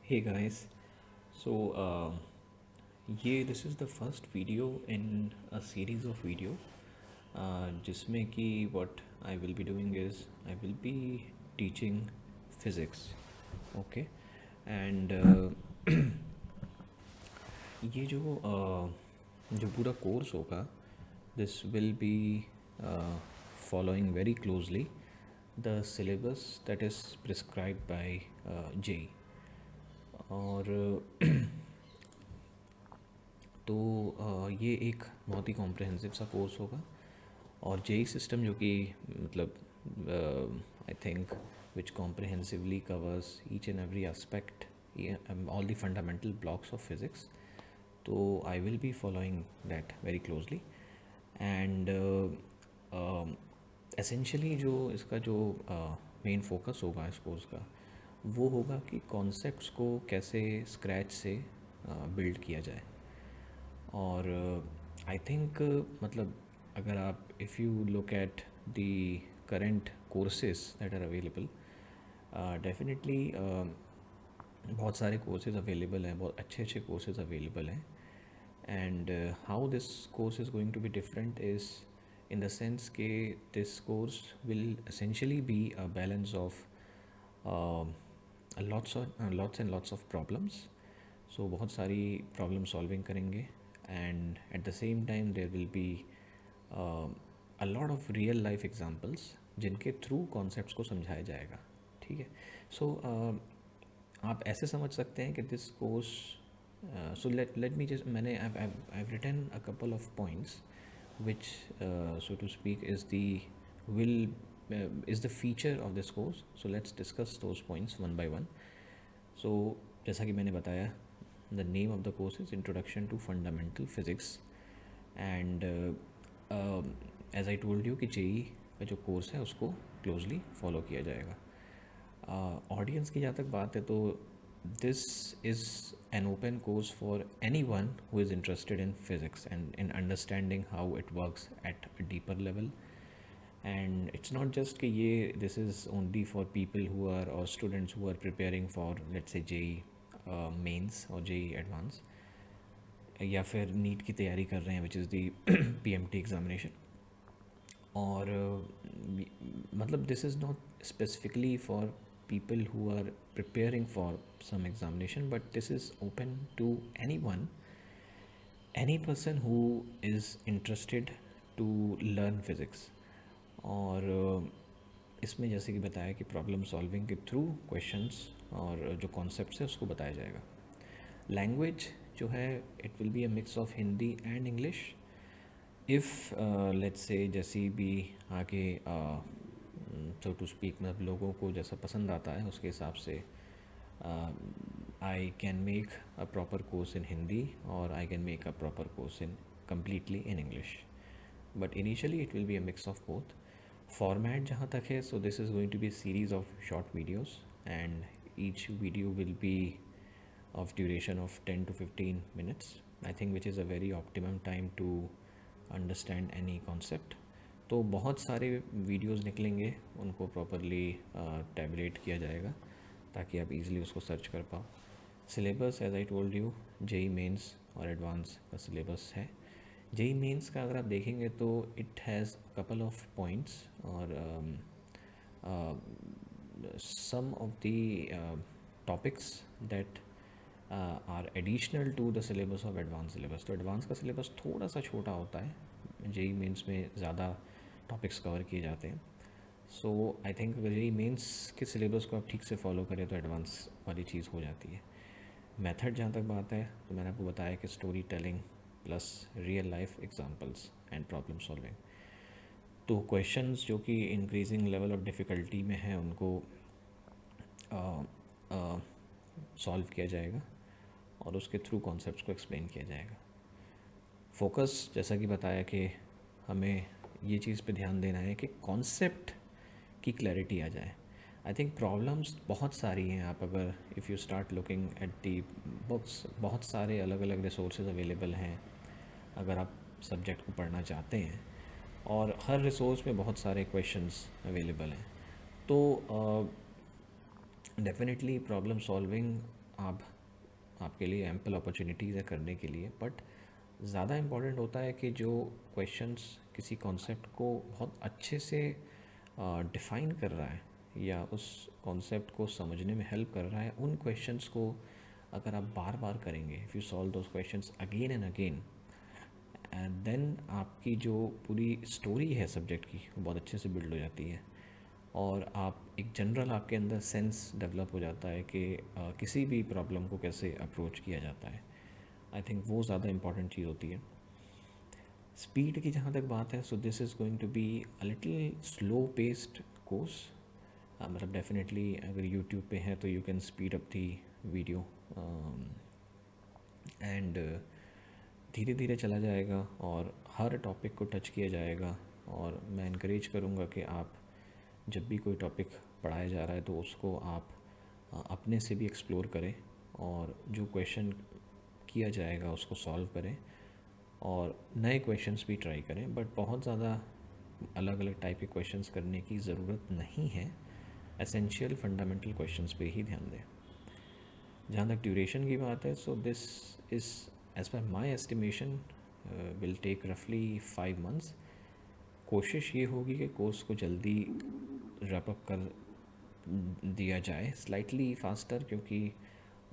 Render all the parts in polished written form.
Hey guys, so ये this is the first video in a series of video जिसमें कि what I will be doing is I will be teaching physics. Okay. And ये जो पूरा कोर्स होगा this will be following very closely the syllabus that is prescribed by JEE. और तो ये एक बहुत ही कॉम्प्रहेंसिव सा कोर्स होगा। और जेई सिस्टम जो कि मतलब I think which comprehensively covers each and every aspect all the fundamental blocks of physics. तो I will be following that very closely. And essentially जो इसका जो मेन फोकस होगा इस कोर्स का वो होगा कि कॉन्सेप्ट्स को कैसे स्क्रैच से बिल्ड किया जाए। और आई थिंक मतलब अगर आप if you look at the current courses that are available, definitely बहुत सारे कोर्सेज अवेलेबल हैं, बहुत अच्छे अच्छे कोर्सेज अवेलेबल हैं। And how this course is going to be different is in the sense कि this course will essentially be a balance of uh, lots and lots of problems. So बहुत सारी problem solving करेंगे and at the same time there will be a lot of real life examples जिनके through concepts को समझाया जाएगा। ठीक है। सो आप ऐसे समझ सकते हैं कि this course so let me just मैंने I've written a couple of points which so to speak will is the feature of this course. So let's discuss those points one by one. So जैसा कि मैंने बताया the name of the course is Introduction to Fundamental Physics and as I told you कि JEE का जो course है उसको closely follow किया जाएगा। ऑडियंस की जहाँ तक बात है तो this is an open course for anyone who is interested in physics and in understanding how it works at a deeper level. And it's not just कि ये this is only for people who are और students who are preparing for let's say JEE mains और JEE advance या फिर NEET की तैयारी कर रहे हैं which is the PMT examination. और मतलब this is not specifically for people who are preparing for some examination, but this is open to anyone, any person who is interested to learn physics। और इसमें जैसे कि बताया कि problem solving के through questions और जो कॉन्सेप्ट्स है उसको बताया जाएगा। लैंग्वेज जो है it will be a mix of Hindi and English. If let's say जैसी भी आगे सो टू स्पीक मतलब लोगों को जैसा पसंद आता है उसके हिसाब से I can make a proper course in Hindi और I can make a proper course in completely in English, but initially it will be a mix of both. Format जहाँ तक है so this is going to be series of short videos and each video will be of duration of 10 to 15 minutes, I think, which is a very optimum time to understand any concept। तो बहुत सारे videos निकलेंगे, उनको properly tablet किया जाएगा ताकि आप easily उसको सर्च कर पाओ। Syllabus as I told you JEE mains और एडवांस का सिलेबस है। जेई मेंस का अगर आप देखेंगे तो it has couple of points और some of the topics that are additional to the syllabus of advance syllabus. तो एडवांस का सिलेबस थोड़ा सा छोटा होता है, जेई मेंस में ज़्यादा टॉपिक्स कवर किए जाते हैं। सो आई थिंक अगर जेई मेंस के सिलेबस को आप ठीक से फॉलो करें तो एडवांस वाली चीज़ हो जाती है। मेथड जहाँ तक बात है तो मैंने आपको बताया कि story telling plus real life examples and problem solving. तो क्वेश्चंस जो कि इंक्रीजिंग लेवल ऑफ डिफ़िकल्टी में है उनको सॉल्व किया जाएगा और उसके थ्रू कॉन्सेप्ट्स को एक्सप्लेन किया जाएगा। फोकस जैसा कि बताया कि हमें ये चीज़ पे ध्यान देना है कि कॉन्सेप्ट की क्लैरिटी आ जाए। आई थिंक प्रॉब्लम्स बहुत सारी हैं, आप अगर if you start looking at the books बहुत सारे अलग अलग रिसोर्सेज अवेलेबल हैं अगर आप सब्जेक्ट को पढ़ना चाहते हैं, और हर रिसोर्स में बहुत सारे क्वेश्चंस अवेलेबल हैं। तो डेफिनेटली प्रॉब्लम सॉल्विंग आप आपके लिए एम्पल अपॉर्चुनिटीज़ है करने के लिए, बट ज़्यादा इम्पॉर्टेंट होता है कि जो क्वेश्चंस किसी कॉन्सेप्ट को बहुत अच्छे से डिफ़ाइन कर रहा है या उस कॉन्सेप्ट को समझने में हेल्प कर रहा है, उन क्वेश्चंस को अगर आप बार बार करेंगे, if you solve those questions again and again, and then आपकी जो पूरी स्टोरी है सब्जेक्ट की वो बहुत अच्छे से बिल्ड हो जाती है, और आप एक जनरल आपके अंदर सेंस डेवलप हो जाता है कि किसी भी प्रॉब्लम को कैसे अप्रोच किया जाता है। आई थिंक वो ज़्यादा इंपॉर्टेंट चीज़ होती है। स्पीड की जहाँ तक बात है, so this is going to be a little slow paced course. मतलब डेफिनेटली अगर यूट्यूब पे है तो you can speed up the video, and धीरे धीरे चला जाएगा और हर टॉपिक को टच किया जाएगा। और मैं इनक्रेज करूँगा कि आप जब भी कोई टॉपिक पढ़ाया जा रहा है तो उसको आप अपने से भी एक्सप्लोर करें, और जो क्वेश्चन किया जाएगा उसको सॉल्व करें, और नए क्वेश्चंस भी ट्राई करें, बट बहुत ज़्यादा अलग अलग टाइप के क्वेश्चंस करने की ज़रूरत नहीं है। एसेंशियल फंडामेंटल क्वेश्चंस पे ही ध्यान दें। जहाँ तक ड्यूरेशन की बात है, so this is as per my estimation will take रफली 5 months। कोशिश ये होगी कि कोर्स को जल्दी रैप अप कर दिया जाए, स्लाइटली फास्टर, क्योंकि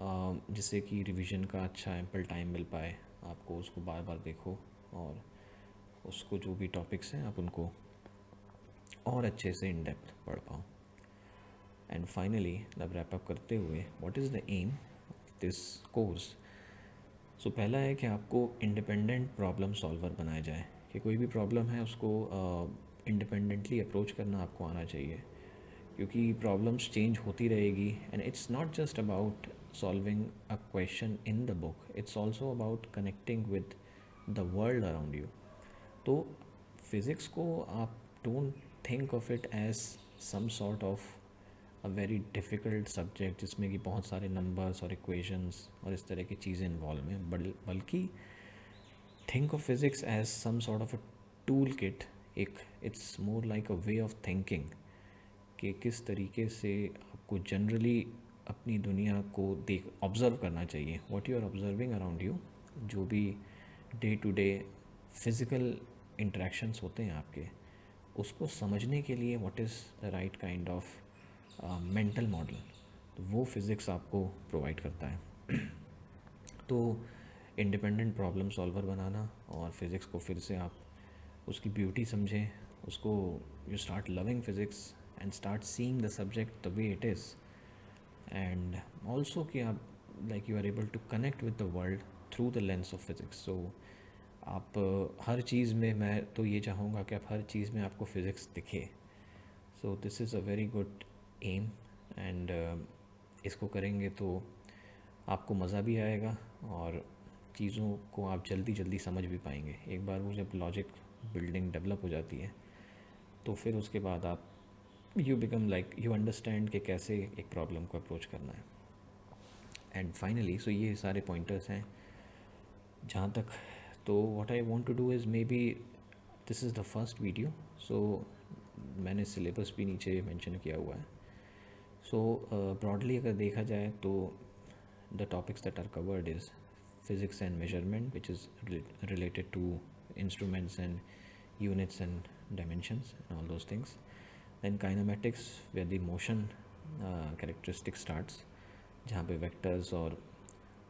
जिससे कि रिवीजन का अच्छा एम्पल टाइम मिल पाए, आपको उसको बार बार देखो और उसको जो भी टॉपिक्स हैं आप उनको और अच्छे से इन डेप्थ पढ़ पाओ। एंड फाइनली अब रैप अप करते हुए, what is the aim of this course? So पहला है कि आपको इंडिपेंडेंट प्रॉब्लम सॉल्वर बनाया जाए, कि कोई भी प्रॉब्लम है उसको इंडिपेंडेंटली अप्रोच करना आपको आना चाहिए, क्योंकि प्रॉब्लम्स चेंज होती रहेगी, and it's not just about solving a question in the book, it's also about connecting with the world around you. तो फिज़िक्स को आप don't think of it as some sort of a very difficult subject जिसमें कि बहुत सारे numbers और equations और इस तरह की चीज़ें इन्वॉल्व हैं, बल्कि think of physics as some sort of a toolkit. एक it's more like a way of thinking, कि किस तरीके से आपको जनरली अपनी दुनिया को देख ऑब्ज़र्व करना चाहिए, what you are observing around you, जो भी day to day physical interactions होते हैं आपके, उसको समझने के लिए what is the right kind of mental model, तो वो फिज़िक्स आपको प्रोवाइड करता है। तो इंडिपेंडेंट प्रॉब्लम सॉल्वर बनाना, और फिज़िक्स को फिर से आप उसकी ब्यूटी समझें, उसको you start loving physics and start seeing the subject the way it is, and also कि आप like you are able to connect with the world through the lens of physics. So आप हर चीज़ में, मैं तो ये चाहूँगा कि आप हर चीज़ में आपको फ़िज़िक्स दिखे। So this is a very good aim, and इसको करेंगे तो आपको मज़ा भी आएगा और चीज़ों को आप जल्दी जल्दी समझ भी पाएंगे। एक बार वो जब लॉजिक बिल्डिंग डेवलप हो जाती है तो फिर उसके बाद आप you become like you understand कि कैसे एक प्रॉब्लम को अप्रोच करना है। एंड फाइनली, सो ये सारे पॉइंटर्स हैं जहाँ तक। तो what I want to do is, maybe this is the first video, so मैंने सिलेबस भी नीचे मेंशन किया हुआ है। सो ब्रॉडली अगर देखा जाए तो the topics that are covered is physics and measurement, which is related to instruments and units and dimensions and all those things. Then kinematics, where the motion characteristic starts, जहाँ पे vectors और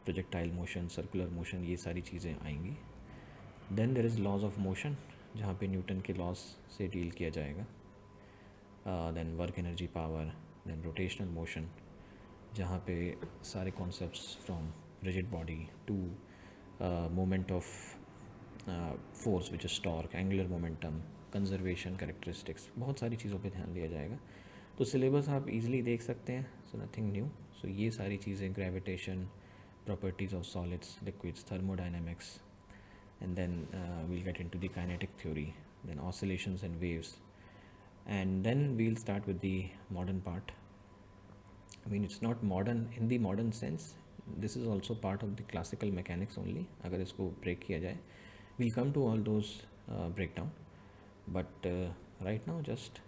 projectile motion, circular motion, ये सारी चीज़ें आएंगी। Then there is laws of motion, जहाँ पे Newton के लॉज से डील किया जाएगा। Then work energy power, then rotational motion, जहाँ पे सारे concepts from rigid body to moment of force which is torque, angular momentum, conservation characteristics, बहुत सारी चीज़ों पे ध्यान दिया जाएगा। तो सिलेबस आप इजीली देख सकते हैं, सो नथिंग न्यू। सो ये सारी चीज़ें, gravitation, properties of solids, liquids, thermodynamics, and then we'll get into the kinetic theory, then oscillations and waves, and then we'll start with the modern part. I mean, it's not modern in the modern sense. This is also part of the classical mechanics only. अगर इसको break किया जाए, we'll come to all those breakdown. But right now, just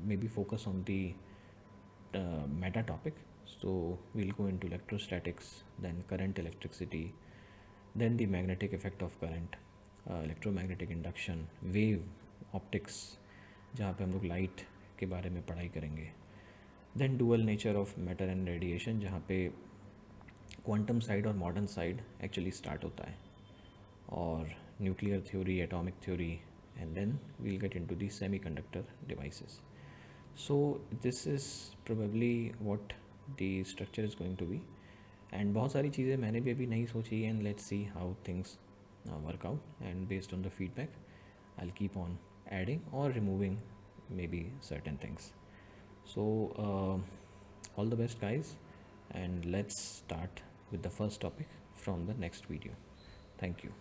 maybe focus on the meta topic. So we'll go into electrostatics, then current electricity, then the magnetic effect of current, electromagnetic induction, wave optics, जहाँ पे हम लोग light के बारे में पढ़ाई करेंगे, then dual nature of matter and radiation, जहाँ पे क्वांटम साइड और मॉडर्न साइड एक्चुअली स्टार्ट होता है, और nuclear theory, atomic theory, and then we'll get into the semiconductor devices. So this is probably what the structure is going to be. And बहुत सारी चीज़ें मैंने भी अभी नहीं सोची, and let's see how things work out, and based on the feedback I'll keep on adding or removing maybe certain things. So all the best guys, and let's start with the first topic from the next video. Thank you.